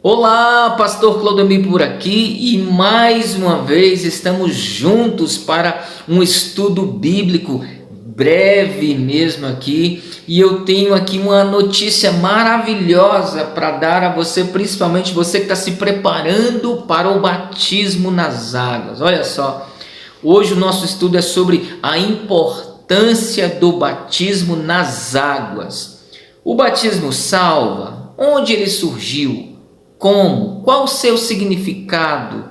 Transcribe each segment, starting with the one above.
Olá, Pastor Clodomir por aqui e mais uma vez estamos juntos para um estudo bíblico breve mesmo aqui, e eu tenho aqui uma notícia maravilhosa para dar a você, principalmente você que está se preparando para o batismo nas águas. Olha só, hoje o nosso estudo é sobre a importância do batismo nas águas. O batismo salva? Onde ele surgiu? Como? Qual o seu significado?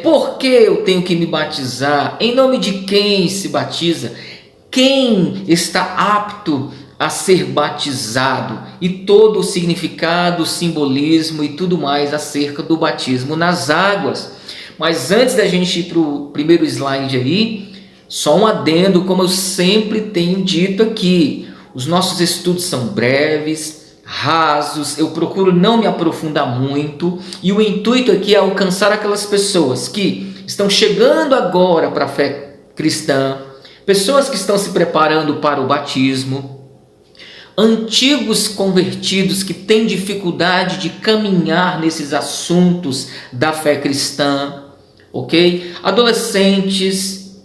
Por que eu tenho que me batizar? Em nome de quem se batiza? Quem está apto a ser batizado? E todo o significado, o simbolismo e tudo mais acerca do batismo nas águas. Mas antes da gente ir para o primeiro slide aí, só um adendo, como eu sempre tenho dito aqui, os nossos estudos são breves, rasos, eu procuro não me aprofundar muito, e o intuito aqui é alcançar aquelas pessoas que estão chegando agora para a fé cristã, pessoas que estão se preparando para o batismo, antigos convertidos que têm dificuldade de caminhar nesses assuntos da fé cristã, ok? Adolescentes,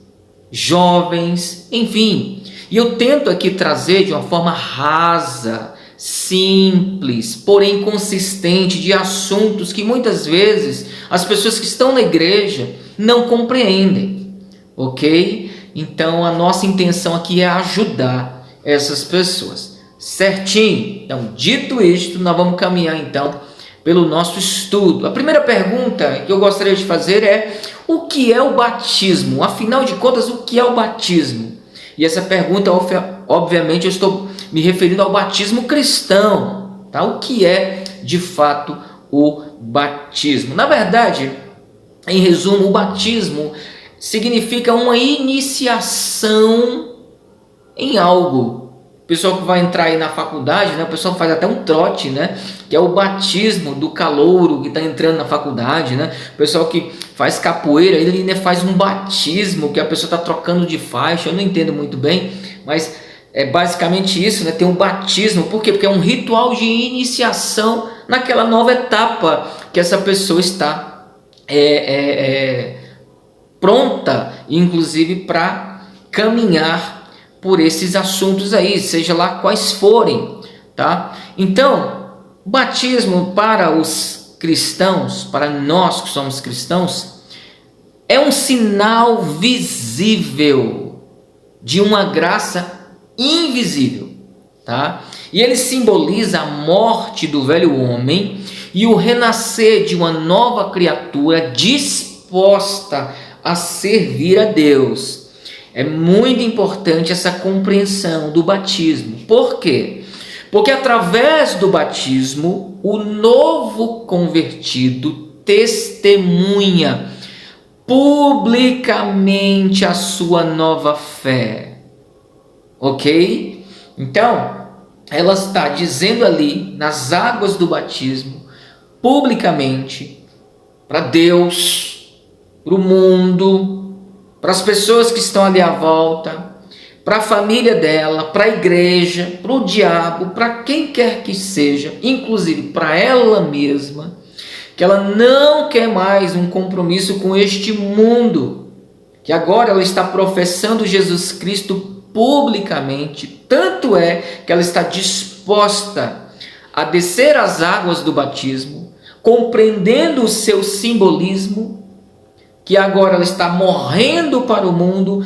jovens, enfim, e eu tento aqui trazer de uma forma rasa, simples, porém consistente, de assuntos que muitas vezes as pessoas que estão na igreja não compreendem, ok? Então a nossa intenção aqui é ajudar essas pessoas, certinho? Então, dito isto, nós vamos caminhar então pelo nosso estudo. A primeira pergunta que eu gostaria de fazer é: o que é o batismo? Afinal de contas, o que é o batismo? E essa pergunta, obviamente, eu estou me referindo ao batismo cristão, tá? O que é, de fato, o batismo? Na verdade, em resumo, o batismo significa uma iniciação em algo. O pessoal que vai entrar aí na faculdade, né? O pessoal faz até um trote, né? Que é o batismo do calouro que está entrando na faculdade, né? O pessoal que faz capoeira, ele faz um batismo, que a pessoa está trocando de faixa. Eu não entendo muito bem, mas é basicamente isso, né? Tem um batismo. Por quê? Porque é um ritual de iniciação naquela nova etapa que essa pessoa está pronta, inclusive, para caminhar por esses assuntos aí, seja lá quais forem, tá? Então, o batismo para os cristãos, para nós que somos cristãos, é um sinal visível de uma graça invisível, tá? E ele simboliza a morte do velho homem e o renascer de uma nova criatura disposta a servir a Deus. É muito importante essa compreensão do batismo. Por quê? Porque através do batismo, o novo convertido testemunha publicamente a sua nova fé. Ok? Então, ela está dizendo ali, nas águas do batismo, publicamente, para Deus, para o mundo, para as pessoas que estão ali à volta, para a família dela, para a igreja, para o diabo, para quem quer que seja, inclusive para ela mesma, que ela não quer mais um compromisso com este mundo, que agora ela está professando Jesus Cristo publicamente, tanto é que ela está disposta a descer as águas do batismo, compreendendo o seu simbolismo, que agora ela está morrendo para o mundo,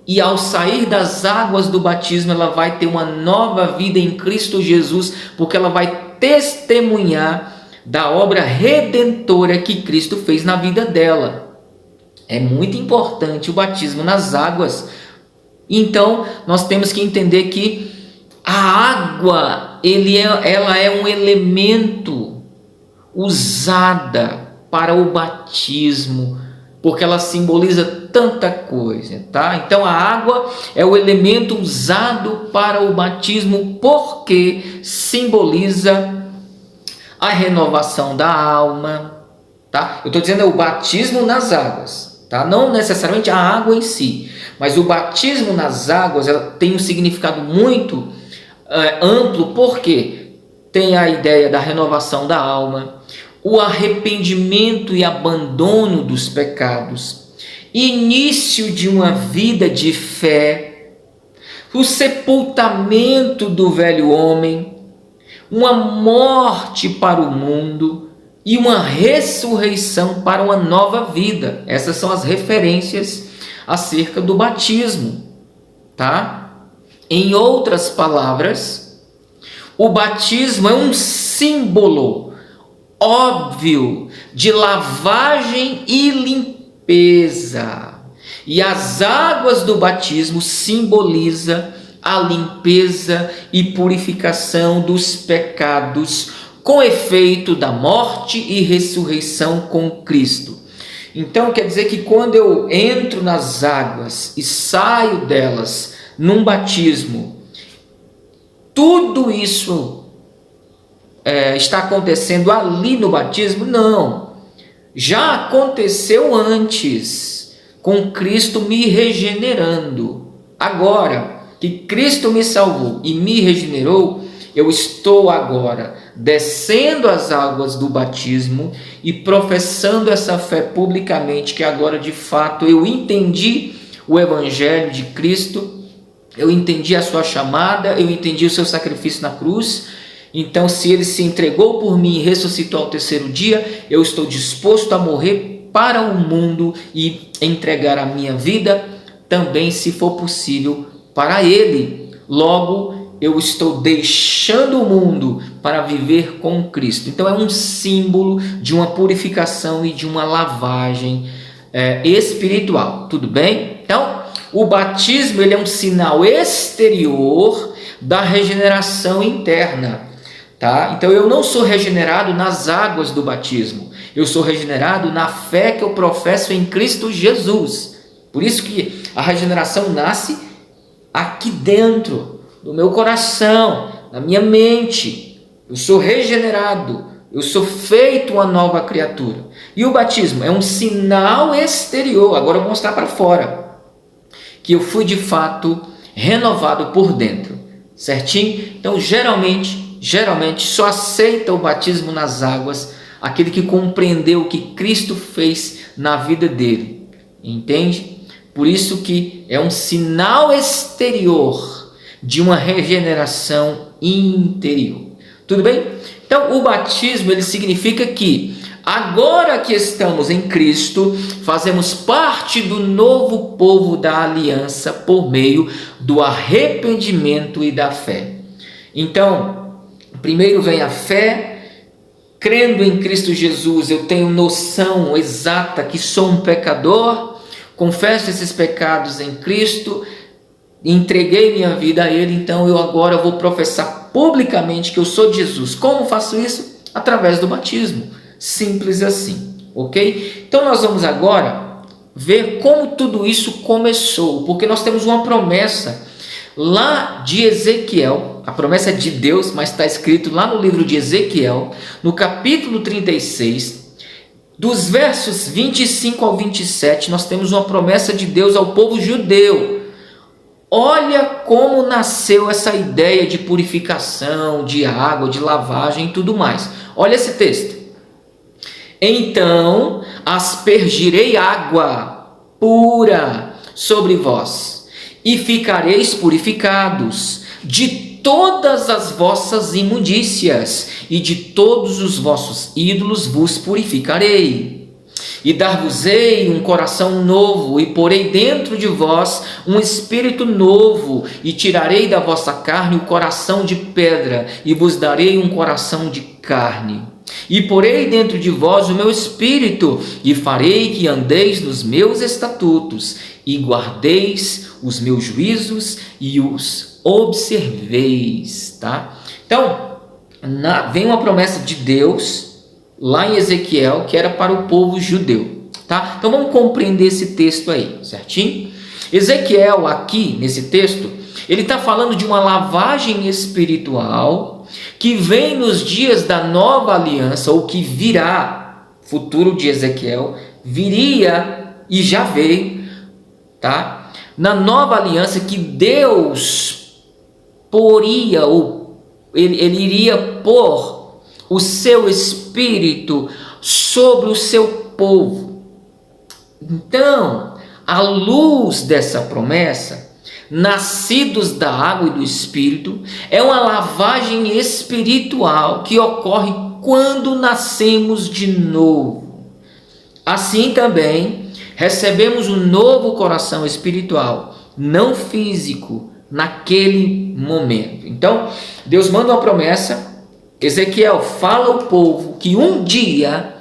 e ao sair das águas do batismo ela vai ter uma nova vida em Cristo Jesus, porque ela vai testemunhar da obra redentora que Cristo fez na vida dela. É muito importante o batismo nas águas. Então nós temos que entender que a água ela é um elemento usada para o batismo, porque ela simboliza tanta coisa, tá? Então a água é o elemento usado para o batismo, porque simboliza a renovação da alma, tá? Eu estou dizendo o batismo nas águas, tá? Não necessariamente a água em si, mas o batismo nas águas ela tem um significado muito amplo, porque tem a ideia da renovação da alma, o arrependimento e abandono dos pecados, início de uma vida de fé, o sepultamento do velho homem, uma morte para o mundo e uma ressurreição para uma nova vida. Essas são as referências acerca do batismo, tá? Em outras palavras, o batismo é um símbolo óbvio de lavagem e limpeza. E as águas do batismo simbolizam a limpeza e purificação dos pecados com efeito da morte e ressurreição com Cristo. Então quer dizer que quando eu entro nas águas e saio delas num batismo, tudo isso está acontecendo ali no batismo? Não, já aconteceu antes, com Cristo me regenerando. Agora que Cristo me salvou e me regenerou, eu estou agora descendo as águas do batismo e professando essa fé publicamente, que agora de fato eu entendi o Evangelho de Cristo, eu entendi a sua chamada, eu entendi o seu sacrifício na cruz. Então, se ele se entregou por mim e ressuscitou ao terceiro dia, eu estou disposto a morrer para o mundo e entregar a minha vida também, se for possível, para ele. Logo, eu estou deixando o mundo para viver com Cristo. Então, é um símbolo de uma purificação e de uma lavagem espiritual. Tudo bem? Então, o batismo ele é um sinal exterior da regeneração interna. Tá? Então eu não sou regenerado nas águas do batismo, eu sou regenerado na fé que eu professo em Cristo Jesus. Por isso que a regeneração nasce aqui dentro do meu coração, na minha mente. Eu sou regenerado, eu sou feito uma nova criatura. E o batismo é um sinal exterior. Agora eu vou mostrar para fora que eu fui de fato renovado por dentro, certinho? Então geralmente só aceita o batismo nas águas aquele que compreendeu o que Cristo fez na vida dele, entende? Por isso que é um sinal exterior de uma regeneração interior. Tudo bem? Então o batismo ele significa que agora que estamos em Cristo, fazemos parte do novo povo da aliança por meio do arrependimento e da fé. Então, primeiro vem a fé, crendo em Cristo Jesus, eu tenho noção exata que sou um pecador, confesso esses pecados em Cristo, entreguei minha vida a Ele, então eu agora vou professar publicamente que eu sou de Jesus. Como faço isso? Através do batismo, simples assim, ok? Então nós vamos agora ver como tudo isso começou, porque nós temos uma promessa lá de Ezequiel, a promessa é de Deus, mas está escrito lá no livro de Ezequiel, no capítulo 36, dos versos 25 ao 27, nós temos uma promessa de Deus ao povo judeu. Olha como nasceu essa ideia de purificação, de água, de lavagem e tudo mais. Olha esse texto. Então aspergirei água pura sobre vós, e ficareis purificados de todas as vossas imundícias, e de todos os vossos ídolos vos purificarei. E dar-vos-ei um coração novo, e porei dentro de vós um espírito novo, e tirarei da vossa carne o coração de pedra, e vos darei um coração de carne. E porei dentro de vós o meu espírito, e farei que andeis nos meus estatutos, e guardeis os meus juízos, e os observeis. Tá? Então, vem uma promessa de Deus lá em Ezequiel, que era para o povo judeu, tá? Então vamos compreender esse texto aí, certinho? Ezequiel aqui, nesse texto, ele está falando de uma lavagem espiritual que vem nos dias da nova aliança, ou que virá, futuro de Ezequiel, viria e já veio, tá? Na nova aliança que Deus poria, ou ele iria pôr o seu Espírito sobre o seu povo. Então, à luz dessa promessa, nascidos da água e do Espírito, é uma lavagem espiritual que ocorre quando nascemos de novo. Assim também, recebemos um novo coração espiritual, não físico, naquele momento. Então, Deus manda uma promessa, Ezequiel fala ao povo que um dia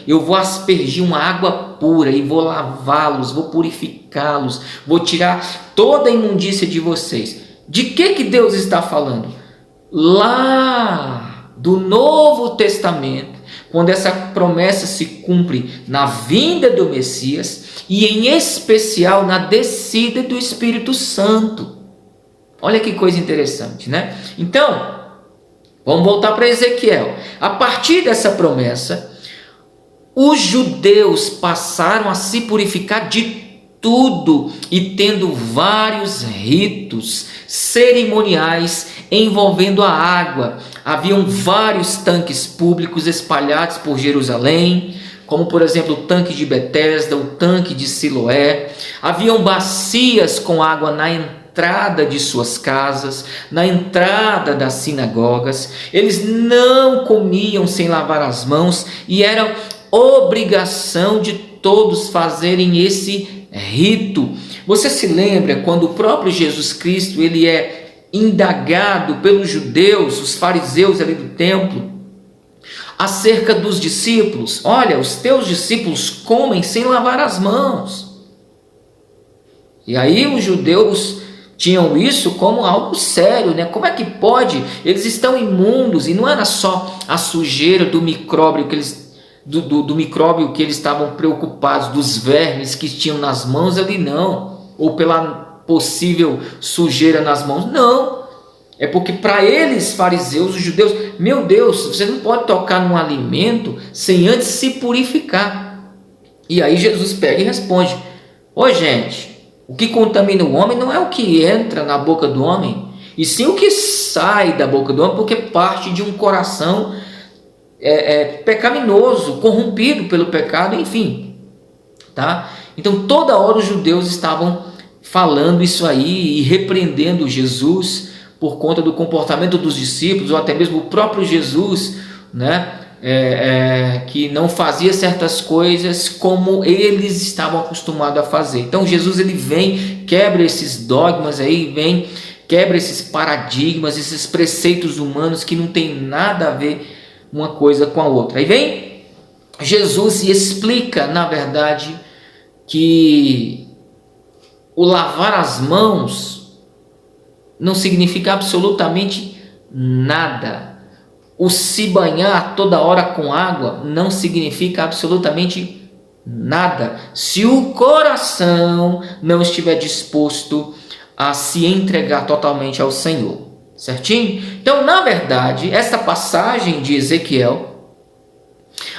eu vou aspergir uma água pura e vou lavá-los, vou purificá-los, vou tirar toda a imundícia de vocês. De que Deus está falando? Lá do Novo Testamento, quando essa promessa se cumpre na vinda do Messias e em especial na descida do Espírito Santo. Olha que coisa interessante, né? Então, vamos voltar para Ezequiel. A partir dessa promessa, os judeus passaram a se purificar de tudo e tendo vários ritos cerimoniais envolvendo a água. Haviam vários tanques públicos espalhados por Jerusalém, como por exemplo o tanque de Betesda, o tanque de Siloé. Haviam bacias com água na entrada de suas casas, na entrada das sinagogas. Eles não comiam sem lavar as mãos e era obrigação de todos fazerem esse rito. Você se lembra quando o próprio Jesus Cristo ele é indagado pelos judeus, os fariseus ali do templo, acerca dos discípulos? Olha, os teus discípulos comem sem lavar as mãos. E aí os judeus tinham isso como algo sério, né? Como é que pode? Eles estão imundos, e não era só a sujeira do micróbio que eles do micróbio que eles estavam preocupados, dos vermes que tinham nas mãos ali, não, ou pela possível sujeira nas mãos, não, é porque para eles, fariseus, os judeus, meu Deus, você não pode tocar num alimento sem antes se purificar. E aí Jesus pega e responde: ô gente, o que contamina o homem não é o que entra na boca do homem, e sim o que sai da boca do homem, porque parte de um coração pecaminoso, corrompido pelo pecado, enfim, tá? Então toda hora os judeus estavam falando isso aí e repreendendo Jesus por conta do comportamento dos discípulos, ou até mesmo o próprio Jesus, né? Que não fazia certas coisas como eles estavam acostumados a fazer. Então Jesus ele vem, quebra esses dogmas aí, vem, quebra esses paradigmas, esses preceitos humanos que não tem nada a ver uma coisa com a outra. Aí vem Jesus e explica, na verdade, que o lavar as mãos não significa absolutamente nada. O se banhar toda hora com água não significa absolutamente nada, se o coração não estiver disposto a se entregar totalmente ao Senhor. Certinho? Então, na verdade, essa passagem de Ezequiel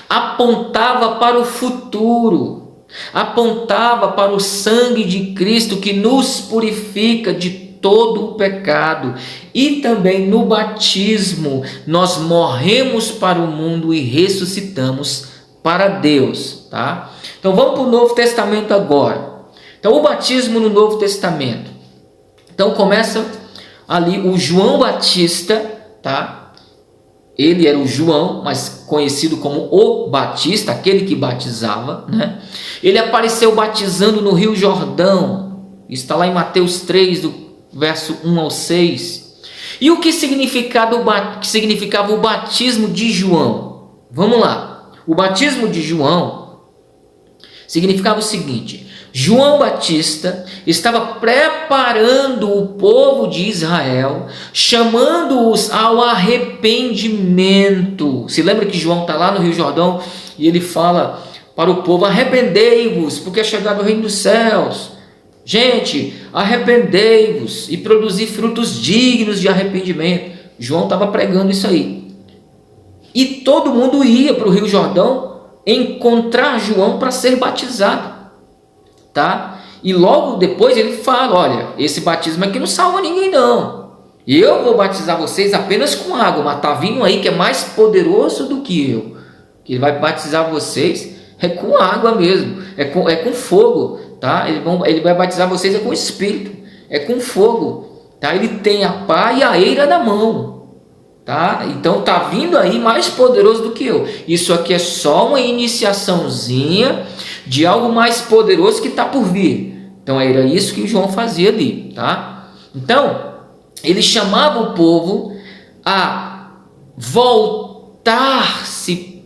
apontava para o futuro, apontava para o sangue de Cristo que nos purifica de todo o pecado. E também no batismo nós morremos para o mundo e ressuscitamos para Deus, tá? Então vamos para o Novo Testamento agora. Então o batismo no Novo Testamento. Então começa ali o João Batista, tá? Ele era o João, mas conhecido como o Batista, aquele que batizava, né? Ele apareceu batizando no Rio Jordão. Está lá em Mateus 3, do verso 1 ao 6. E o que significava o batismo de João? Vamos lá. O batismo de João significava o seguinte: João Batista estava preparando o povo de Israel, chamando-os ao arrependimento. Se lembra que João está lá no Rio Jordão e ele fala para o povo: arrependei-vos, porque é chegado o reino dos céus. Gente, arrependei-vos e produzi frutos dignos de arrependimento. João estava pregando isso aí. E todo mundo ia para o Rio Jordão encontrar João para ser batizado. Tá? E logo depois ele fala: olha, esse batismo aqui não salva ninguém não. Eu vou batizar vocês apenas com água, mas está vindo aí que é mais poderoso do que eu. Que ele vai batizar vocês com água mesmo, é com fogo, tá? Ele vai batizar vocês com Espírito, é com fogo, tá? Ele tem a pá e a eira na mão, tá? Então está vindo aí mais poderoso do que eu. Isso aqui é só uma iniciaçãozinha de algo mais poderoso que está por vir. Então era isso que João fazia ali, tá? Então ele chamava o povo a voltar-se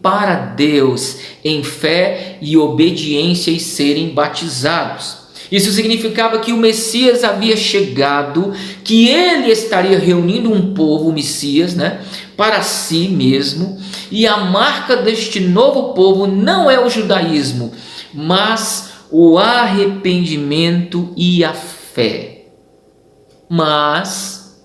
para Deus em fé e obediência e serem batizados. Isso significava que o Messias havia chegado, que ele estaria reunindo um povo, o Messias, né, para si mesmo, e a marca deste novo povo não é o judaísmo, mas o arrependimento e a fé. Mas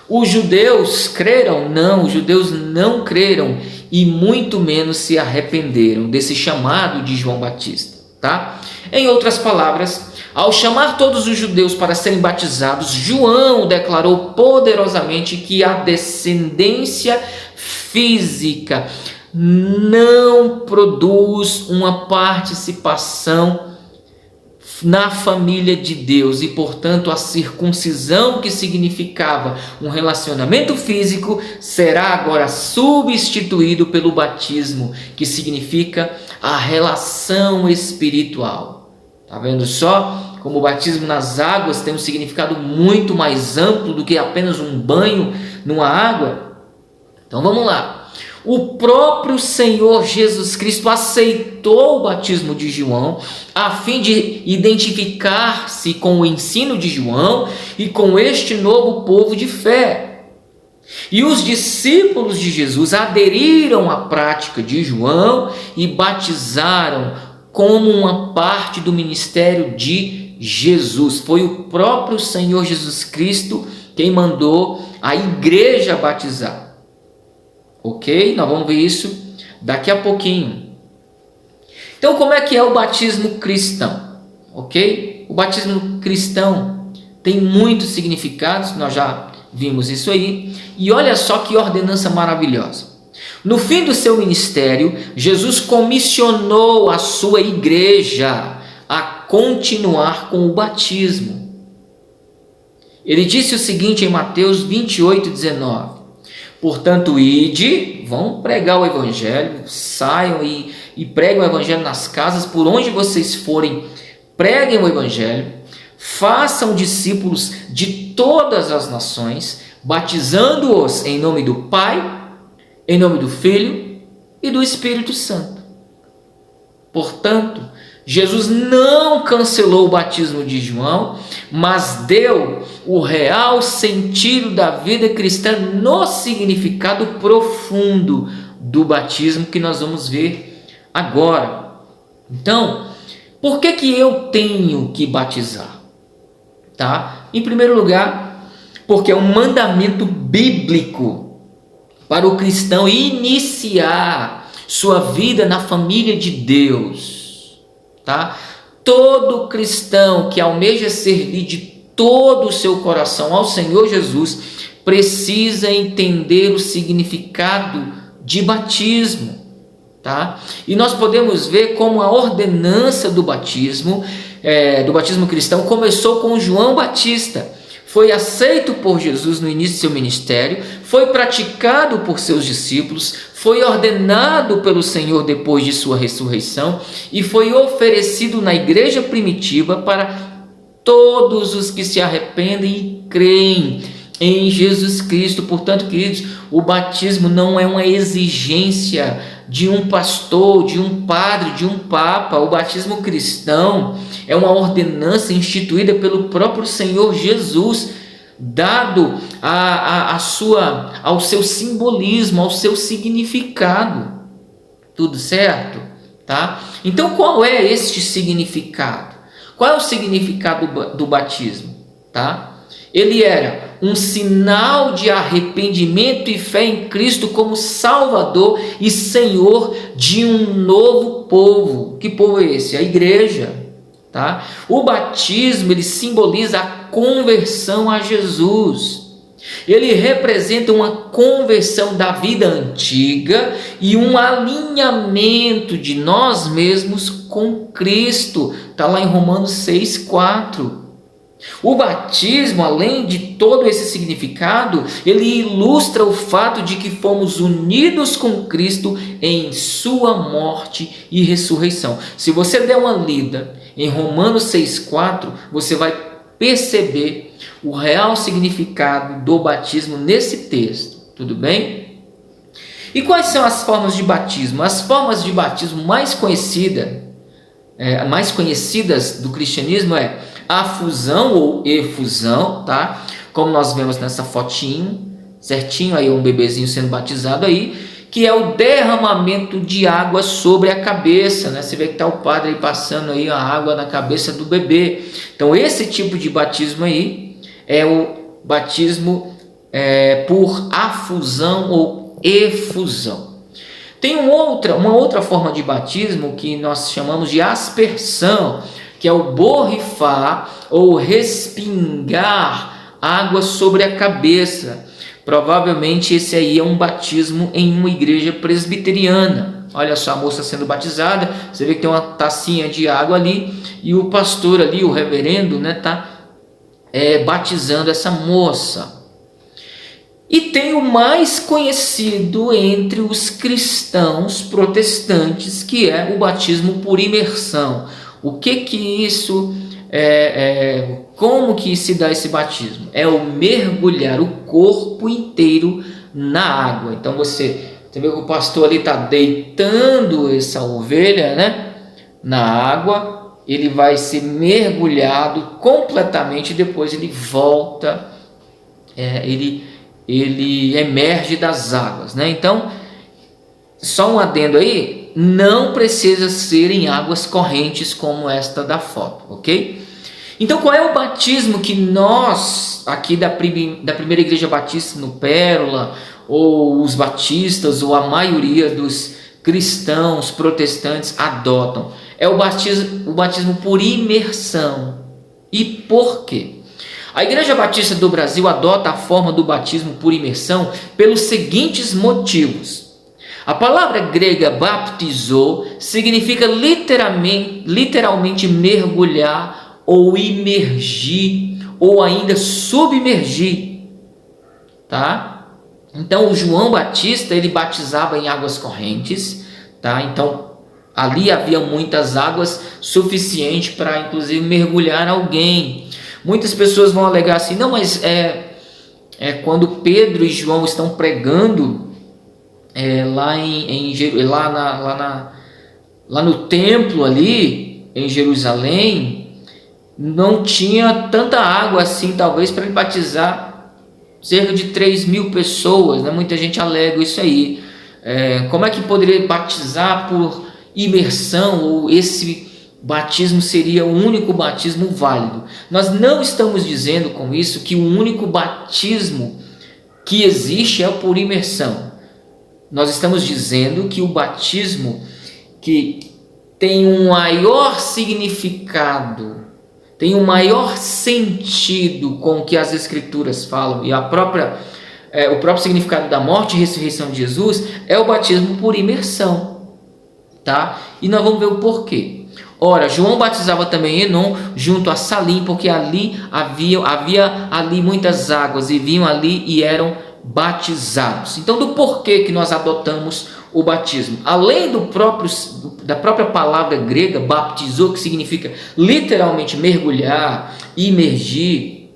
os judeus creram? Não, os judeus não creram e muito menos se arrependeram desse chamado de João Batista, tá? Em outras palavras, ao chamar todos os judeus para serem batizados, João declarou poderosamente que a descendência física não produz uma participação na família de Deus, e portanto a circuncisão, que significava um relacionamento físico, será agora substituído pelo batismo, que significa a relação espiritual. Tá vendo só como o batismo nas águas tem um significado muito mais amplo do que apenas um banho numa água? Então vamos lá. O próprio Senhor Jesus Cristo aceitou o batismo de João a fim de identificar-se com o ensino de João e com este novo povo de fé. E os discípulos de Jesus aderiram à prática de João e batizaram como uma parte do ministério de Jesus. Foi o próprio Senhor Jesus Cristo quem mandou a igreja batizar. Ok? Nós vamos ver isso daqui a pouquinho. Então, como é que é o batismo cristão? Ok? O batismo cristão tem muitos significados, nós já vimos isso aí. E olha só que ordenança maravilhosa. No fim do seu ministério, Jesus comissionou a sua igreja a continuar com o batismo. Ele disse o seguinte em Mateus 28:19. Portanto, ide, vão pregar o evangelho, saiam e preguem o evangelho nas casas, por onde vocês forem, preguem o evangelho, façam discípulos de todas as nações, batizando-os em nome do Pai, em nome do Filho e do Espírito Santo. Portanto, Jesus não cancelou o batismo de João, mas deu o real sentido da vida cristã no significado profundo do batismo que nós vamos ver agora. Então, por que eu tenho que batizar? Tá? Em primeiro lugar, porque é um mandamento bíblico para o cristão iniciar sua vida na família de Deus. Tá? Todo cristão que almeja servir de todo o seu coração ao Senhor Jesus precisa entender o significado de batismo, tá? E nós podemos ver como a ordenança do batismo cristão começou com João Batista. Foi aceito por Jesus no início do seu ministério, foi praticado por seus discípulos, foi ordenado pelo Senhor depois de sua ressurreição e foi oferecido na igreja primitiva para todos os que se arrependem e creem em Jesus Cristo. Portanto, queridos, o batismo não é uma exigência de um pastor, de um padre, de um papa. O batismo cristão é uma ordenança instituída pelo próprio Senhor Jesus, dado ao seu simbolismo, ao seu significado. Tudo certo? Tá? Então, qual é este significado? Qual é o significado do batismo? Tá? Ele era um sinal de arrependimento e fé em Cristo como Salvador e Senhor de um novo povo. Que povo é esse? A igreja. Tá? O batismo ele simboliza a conversão a Jesus. Ele representa uma conversão da vida antiga e um alinhamento de nós mesmos com Cristo. Está lá em Romanos 6,4. O batismo, além de todo esse significado, ele ilustra o fato de que fomos unidos com Cristo em sua morte e ressurreição. Se você der uma lida em Romanos 6,4, você vai perceber o real significado do batismo nesse texto, tudo bem? E quais são as formas de batismo? As formas de batismo mais conhecidas do cristianismo é a fusão ou efusão, tá? Como nós vemos nessa fotinho, certinho, aí um bebezinho sendo batizado aí, que é o derramamento de água sobre a cabeça, né? Você vê que está o padre aí passando aí a água na cabeça do bebê. Então esse tipo de batismo aí é o batismo por afusão ou efusão. Tem uma outra forma de batismo que nós chamamos de aspersão, que é o borrifar ou respingar água sobre a cabeça. Provavelmente esse aí é um batismo em uma igreja presbiteriana. Olha só a moça sendo batizada, você vê que tem uma tacinha de água ali e o pastor ali, o reverendo, né, tá batizando essa moça. E tem o mais conhecido entre os cristãos protestantes, que é o batismo por imersão. O que isso como que se dá esse batismo? É o mergulhar o corpo inteiro na água. Então você vê que o pastor ali está deitando essa ovelha, né, na água, ele vai ser mergulhado completamente, depois ele volta, ele emerge das águas, né? Então, só um adendo aí, não precisa ser em águas correntes como esta da foto, ok? Então, qual é o batismo que nós, aqui da primeira igreja batista no Pérola, ou os batistas, ou a maioria dos cristãos protestantes adotam? É o batismo por imersão. E por quê? A Igreja Batista do Brasil adota a forma do batismo por imersão pelos seguintes motivos. A palavra grega baptizou significa literalmente mergulhar ou imergir ou ainda submergir, tá? Então o João Batista, ele batizava em águas correntes, tá? Então ali havia muitas águas suficientes para inclusive mergulhar alguém. Muitas pessoas vão alegar assim, não, mas quando Pedro e João estão pregando lá no templo ali em Jerusalém, não tinha tanta água assim, talvez, para ele batizar cerca de 3.000 pessoas, né? Muita gente alega isso aí. Como é que poderia batizar por imersão, ou esse batismo seria o único batismo válido? Nós não estamos dizendo com isso que o único batismo que existe é o por imersão. Nós estamos dizendo que o batismo que tem um maior significado, tem um maior sentido com o que as Escrituras falam, e o próprio significado da morte e ressurreição de Jesus, é o batismo por imersão, tá? E nós vamos ver o porquê. Ora, João batizava também Enom junto a Salim, porque ali havia ali muitas águas, e vinham ali e eram batizados. Então, do porquê que nós adotamos o batismo? Além da própria palavra grega, baptizou, que significa literalmente mergulhar, imergir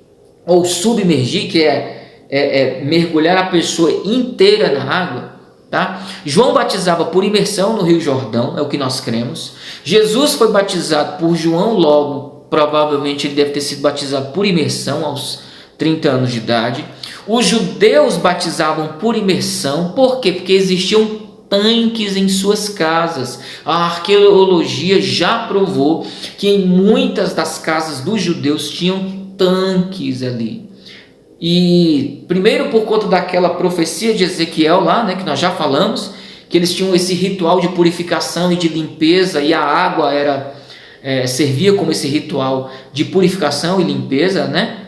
ou submergir, que é mergulhar a pessoa inteira na água. Tá? João batizava por imersão no Rio Jordão, é o que nós cremos. Jesus foi batizado por João, logo, provavelmente ele deve ter sido batizado por imersão aos 30 anos de idade. Os judeus batizavam por imersão, por quê? Porque existiam tanques em suas casas. A arqueologia já provou que em muitas das casas dos judeus tinham tanques ali. E primeiro por conta daquela profecia de Ezequiel lá, né, que nós já falamos, que eles tinham esse ritual de purificação e de limpeza, e a água servia como esse ritual de purificação e limpeza, né?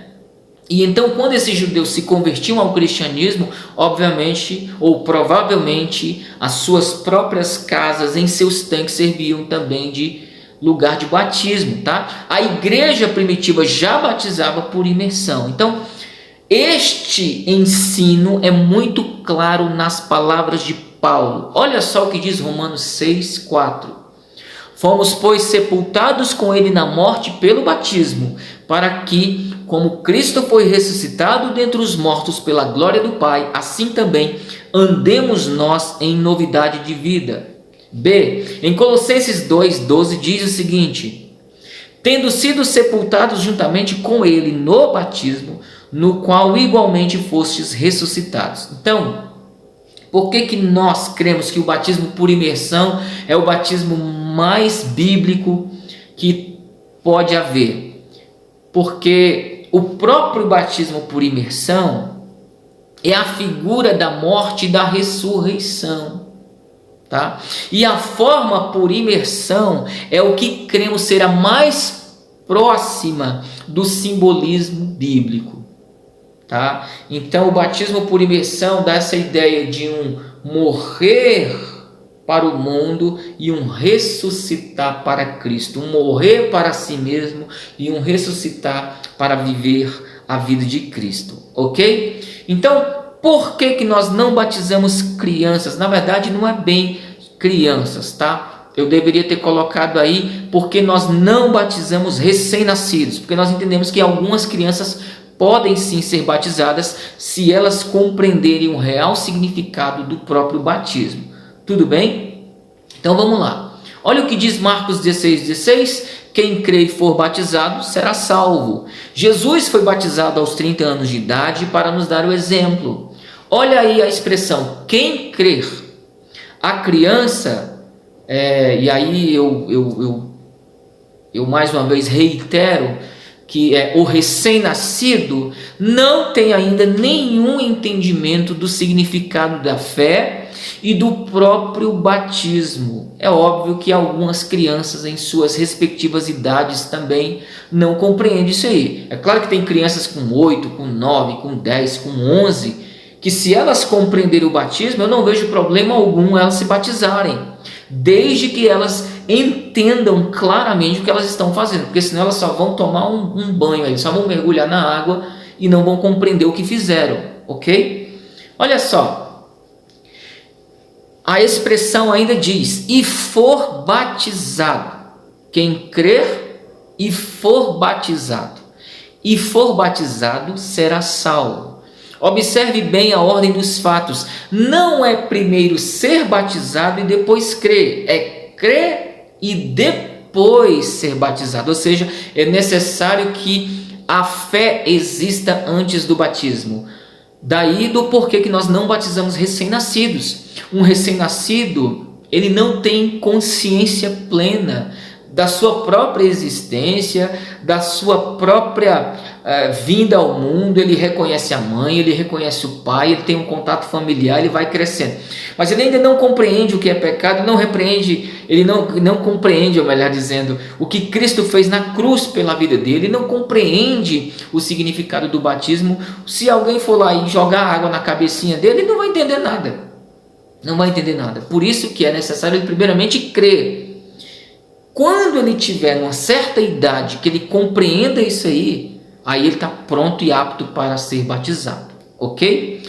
E então, quando esses judeus se convertiam ao cristianismo, obviamente ou provavelmente as suas próprias casas em seus tanques serviam também de lugar de batismo, tá? A igreja primitiva já batizava por imersão. Então, este ensino é muito claro nas palavras de Paulo. Olha só o que diz Romanos 6:4. Fomos, pois, sepultados com ele na morte pelo batismo, para que, como Cristo foi ressuscitado dentre os mortos pela glória do Pai, assim também andemos nós em novidade de vida. B. Em Colossenses 2:12 diz o seguinte: tendo sido sepultados juntamente com ele no batismo, no qual igualmente fostes ressuscitados. Então, por que nós cremos que o batismo por imersão é o batismo mais bíblico que pode haver? Porque o próprio batismo por imersão é a figura da morte e da ressurreição, tá? E a forma por imersão é o que cremos ser a mais próxima do simbolismo bíblico, tá? Então o batismo por imersão dá essa ideia de um morrer para o mundo e um ressuscitar para Cristo, um morrer para si mesmo e um ressuscitar para viver a vida de Cristo, ok? Então, por que nós não batizamos crianças? Na verdade, não é bem crianças, tá? Eu deveria ter colocado aí, porque nós não batizamos recém-nascidos, porque nós entendemos que algumas crianças podem sim ser batizadas se elas compreenderem o real significado do próprio batismo. Tudo bem? Então vamos lá. Olha o que diz Marcos 16:16. Quem crê e for batizado será salvo. Jesus foi batizado aos 30 anos de idade para nos dar o exemplo. Olha aí a expressão, quem crer. A criança, e aí eu mais uma vez reitero, que o recém-nascido não tem ainda nenhum entendimento do significado da fé e do próprio batismo. É óbvio que algumas crianças em suas respectivas idades também não compreendem isso aí. É claro que tem crianças com 8, com 9, com 10, com 11, que se elas compreenderem o batismo, eu não vejo problema algum elas se batizarem, desde que elas entendam claramente o que elas estão fazendo, porque senão elas só vão tomar um banho aí, só vão mergulhar na água e não vão compreender o que fizeram, ok? Olha só, a expressão ainda diz, e for batizado, quem crer e for batizado será salvo. Observe bem a ordem dos fatos, não é primeiro ser batizado e depois crer, é crer e depois ser batizado, ou seja, é necessário que a fé exista antes do batismo. Daí do porquê que nós não batizamos recém-nascidos. Um recém-nascido, ele não tem consciência plena da sua própria existência, da sua própria vinda ao mundo. Ele reconhece a mãe, ele reconhece o pai, ele tem um contato familiar, ele vai crescendo. Mas ele ainda não compreende o que é pecado, ele não compreende, ou melhor dizendo, o que Cristo fez na cruz pela vida dele, ele não compreende o significado do batismo. Se alguém for lá e jogar água na cabecinha dele, ele não vai entender nada. Não vai entender nada. Por isso que é necessário ele primeiramente crer. Quando ele tiver uma certa idade, que ele compreenda isso aí ele está pronto e apto para ser batizado, ok?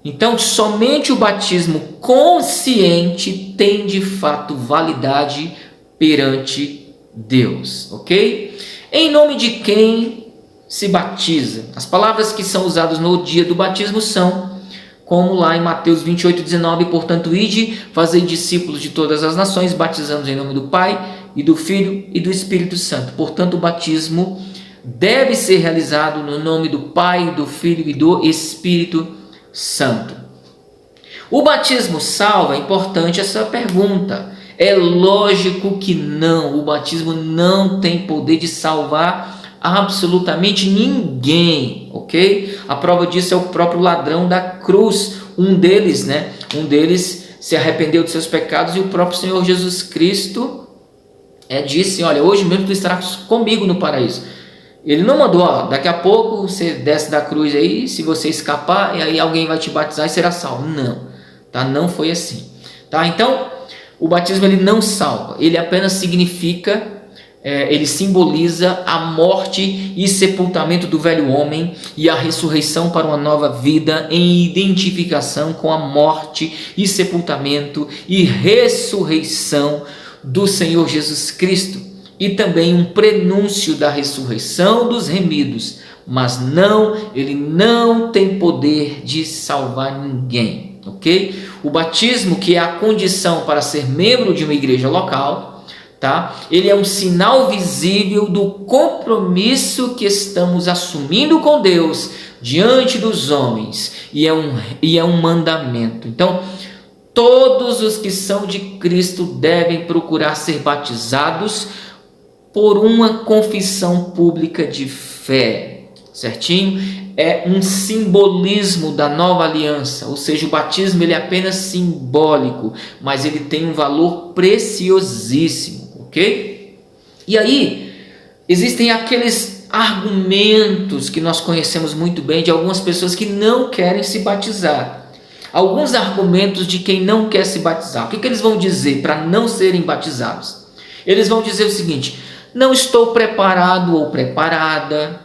Então, somente o batismo consciente tem de fato validade perante Deus, ok? Em nome de quem se batiza? As palavras que são usadas no dia do batismo são, como lá em Mateus 28:19, portanto, ide, fazei discípulos de todas as nações, batizando em nome do Pai, e do Filho e do Espírito Santo. Portanto, o batismo deve ser realizado no nome do Pai, do Filho e do Espírito Santo. O batismo salva? É importante essa pergunta. É lógico que não. O batismo não tem poder de salvar absolutamente ninguém, ok? A prova disso é o próprio ladrão da cruz. Um deles se arrependeu de seus pecados e o próprio Senhor Jesus Cristo disse, olha, hoje mesmo tu estarás comigo no paraíso. Ele não mandou, ó, daqui a pouco você desce da cruz aí, se você escapar, e aí alguém vai te batizar e será salvo. Não, tá? Não foi assim, tá? Então, o batismo ele não salva, ele apenas significa, ele simboliza a morte e sepultamento do velho homem e a ressurreição para uma nova vida em identificação com a morte e sepultamento e ressurreição do Senhor Jesus Cristo. E também um prenúncio da ressurreição dos remidos, mas ele não tem poder de salvar ninguém, ok? O batismo, que é a condição para ser membro de uma igreja local, tá? Ele é um sinal visível do compromisso que estamos assumindo com Deus diante dos homens, e é um mandamento. Então, todos os que são de Cristo devem procurar ser batizados por uma confissão pública de fé, certinho? É um simbolismo da nova aliança, ou seja, o batismo ele é apenas simbólico, mas ele tem um valor preciosíssimo, ok? E aí, existem aqueles argumentos que nós conhecemos muito bem de algumas pessoas que não querem se batizar. Alguns argumentos de quem não quer se batizar. O que eles vão dizer para não serem batizados? Eles vão dizer o seguinte: não estou preparado ou preparada,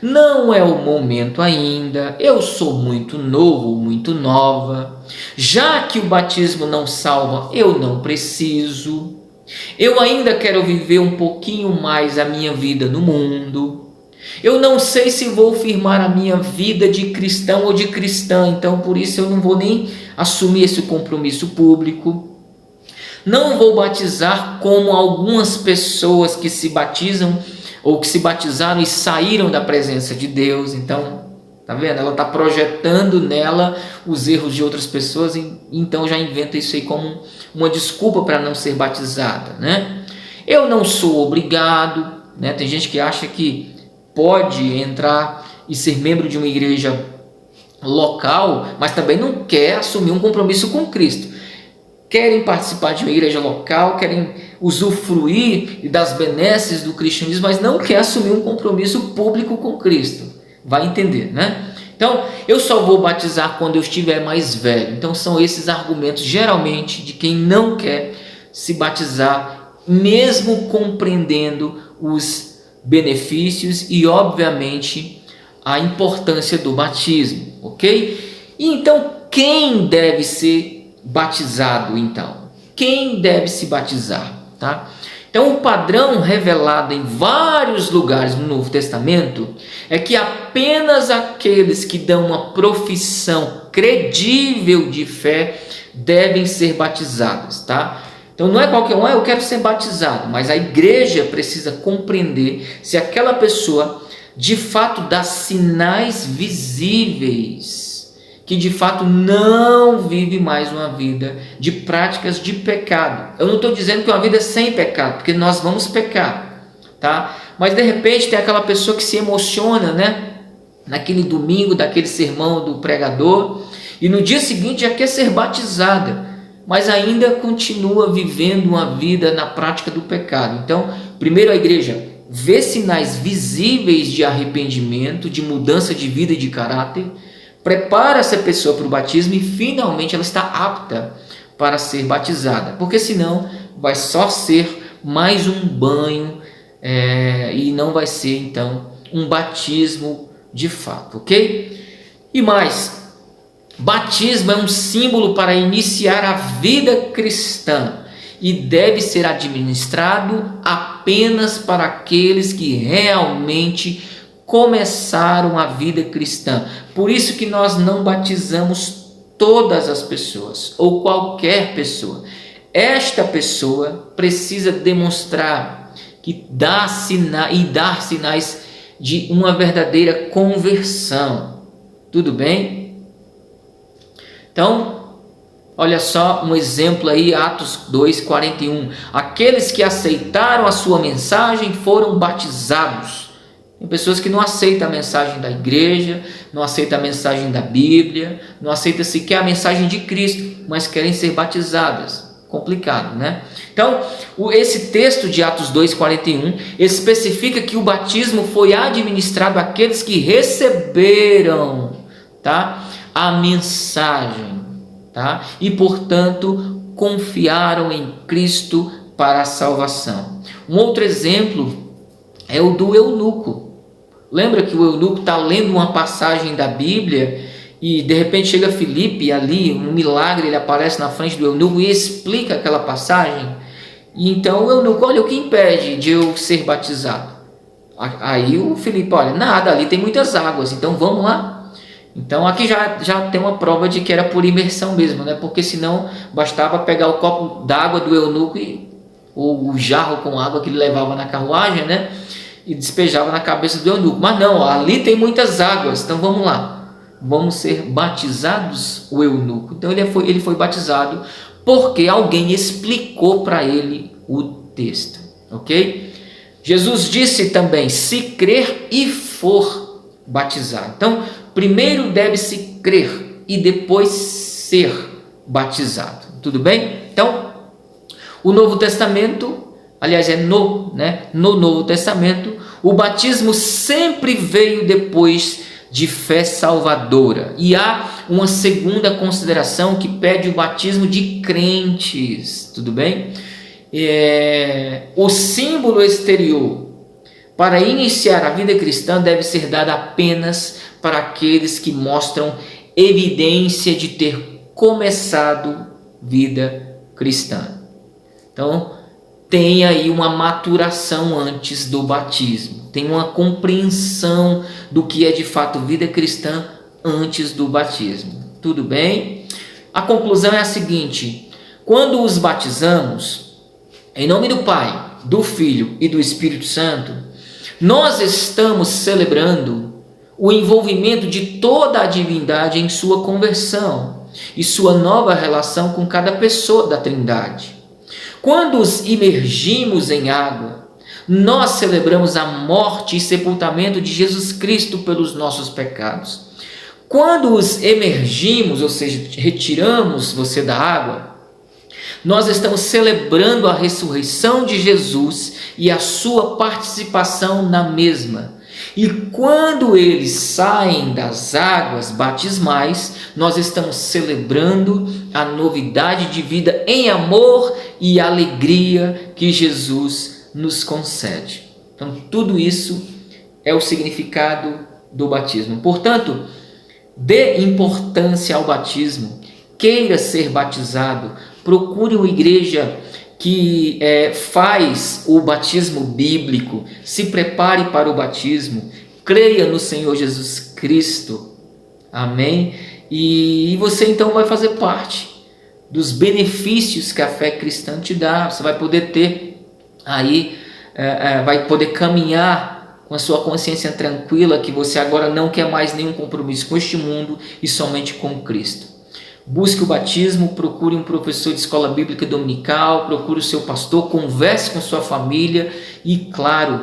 não é o momento ainda, eu sou muito novo ou muito nova, já que o batismo não salva, eu não preciso, eu ainda quero viver um pouquinho mais a minha vida no mundo, eu não sei se vou firmar a minha vida de cristão ou de cristã, então por isso eu não vou nem assumir esse compromisso público. Não vou batizar como algumas pessoas que se batizam ou que se batizaram e saíram da presença de Deus. Então, tá vendo? Ela está projetando nela os erros de outras pessoas e então já inventa isso aí como uma desculpa para não ser batizada, né? Eu não sou obrigado, né? Tem gente que acha que pode entrar e ser membro de uma igreja local, mas também não quer assumir um compromisso com Cristo. Querem participar de uma igreja local, querem usufruir das benesses do cristianismo, mas não quer assumir um compromisso público com Cristo. Vai entender, né? Então, eu só vou batizar quando eu estiver mais velho. Então, são esses argumentos, geralmente, de quem não quer se batizar, mesmo compreendendo os benefícios e, obviamente, a importância do batismo, ok? E então, quem deve ser batizado, então? Quem deve se batizar, tá? Então, o padrão revelado em vários lugares no Novo Testamento é que apenas aqueles que dão uma profissão credível de fé devem ser batizados, tá? Então, não é qualquer um, eu quero ser batizado, mas a igreja precisa compreender se aquela pessoa de fato dá sinais visíveis que de fato não vive mais uma vida de práticas de pecado. Eu não estou dizendo que uma vida é sem pecado, porque nós vamos pecar, tá? Mas de repente tem aquela pessoa que se emociona, né? Naquele domingo, daquele sermão do pregador, e no dia seguinte já quer ser batizada, mas ainda continua vivendo uma vida na prática do pecado. Então, primeiro a igreja vê sinais visíveis de arrependimento, de mudança de vida e de caráter, prepara essa pessoa para o batismo e finalmente ela está apta para ser batizada, porque senão vai só ser mais um banho e não vai ser então um batismo de fato, ok? E mais, batismo é um símbolo para iniciar a vida cristã e deve ser administrado apenas para aqueles que realmente começaram a vida cristã. Por isso que nós não batizamos todas as pessoas ou qualquer pessoa. Esta pessoa precisa demonstrar que dar sinais de uma verdadeira conversão. Tudo bem? Então, olha só um exemplo aí, Atos 2:41. Aqueles que aceitaram a sua mensagem foram batizados. Tem pessoas que não aceitam a mensagem da igreja, não aceitam a mensagem da Bíblia, não aceitam sequer a mensagem de Cristo, mas querem ser batizadas. complicado, né? Então, esse texto de Atos 2:41 especifica que o batismo foi administrado àqueles que receberam, tá, a mensagem, tá? E, portanto, confiaram em Cristo para a salvação. Um outro exemplo é o do eunuco. Lembra que o eunuco está lendo uma passagem da Bíblia e de repente chega Filipe ali, um milagre, ele aparece na frente do eunuco e explica aquela passagem. E então o eunuco, olha, o que impede de eu ser batizado? Aí o Filipe, olha, nada, ali tem muitas águas, então vamos lá. Então aqui já tem uma prova de que era por imersão mesmo, né? Porque senão bastava pegar o copo d'água do eunuco ou o jarro com água que ele levava na carruagem, né? E despejava na cabeça do eunuco. Mas não, ali tem muitas águas, então vamos lá. Vamos ser batizados, o eunuco. Então ele foi batizado porque alguém explicou para ele o texto, ok? Jesus disse também, se crer e for batizado. Então, primeiro deve-se crer e depois ser batizado. Tudo bem? Então, o Novo Testamento, aliás, no Novo Testamento, o batismo sempre veio depois de fé salvadora. E há uma segunda consideração que pede o batismo de crentes. Tudo bem? O símbolo exterior para iniciar a vida cristã deve ser dado apenas para aqueles que mostram evidência de ter começado vida cristã. Então, tem aí uma maturação antes do batismo, tem uma compreensão do que é de fato vida cristã antes do batismo. Tudo bem? A conclusão é a seguinte: quando os batizamos, em nome do Pai, do Filho e do Espírito Santo, nós estamos celebrando o envolvimento de toda a divindade em sua conversão e sua nova relação com cada pessoa da Trindade. Quando os imergimos em água, nós celebramos a morte e sepultamento de Jesus Cristo pelos nossos pecados. Quando os emergimos, ou seja, retiramos você da água, nós estamos celebrando a ressurreição de Jesus e a sua participação na mesma. E quando eles saem das águas batismais, nós estamos celebrando a novidade de vida em amor e alegria que Jesus nos concede. Então, tudo isso é o significado do batismo. Portanto, dê importância ao batismo, queira ser batizado, procure uma igreja que faz o batismo bíblico, se prepare para o batismo, creia no Senhor Jesus Cristo, amém? E você então vai fazer parte dos benefícios que a fé cristã te dá. Você vai poder ter aí, vai poder caminhar com a sua consciência tranquila, que você agora não quer mais nenhum compromisso com este mundo e somente com Cristo. Busque o batismo, procure um professor de escola bíblica dominical, procure o seu pastor, converse com sua família e, claro,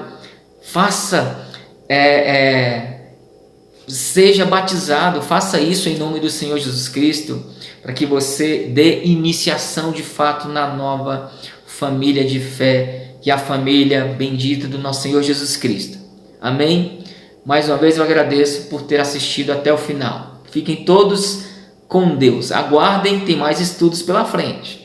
seja batizado, faça isso em nome do Senhor Jesus Cristo, para que você dê iniciação de fato na nova família de fé, que é a família bendita do nosso Senhor Jesus Cristo. Amém? Mais uma vez eu agradeço por ter assistido até o final. Fiquem todos com Deus. Aguardem, tem mais estudos pela frente.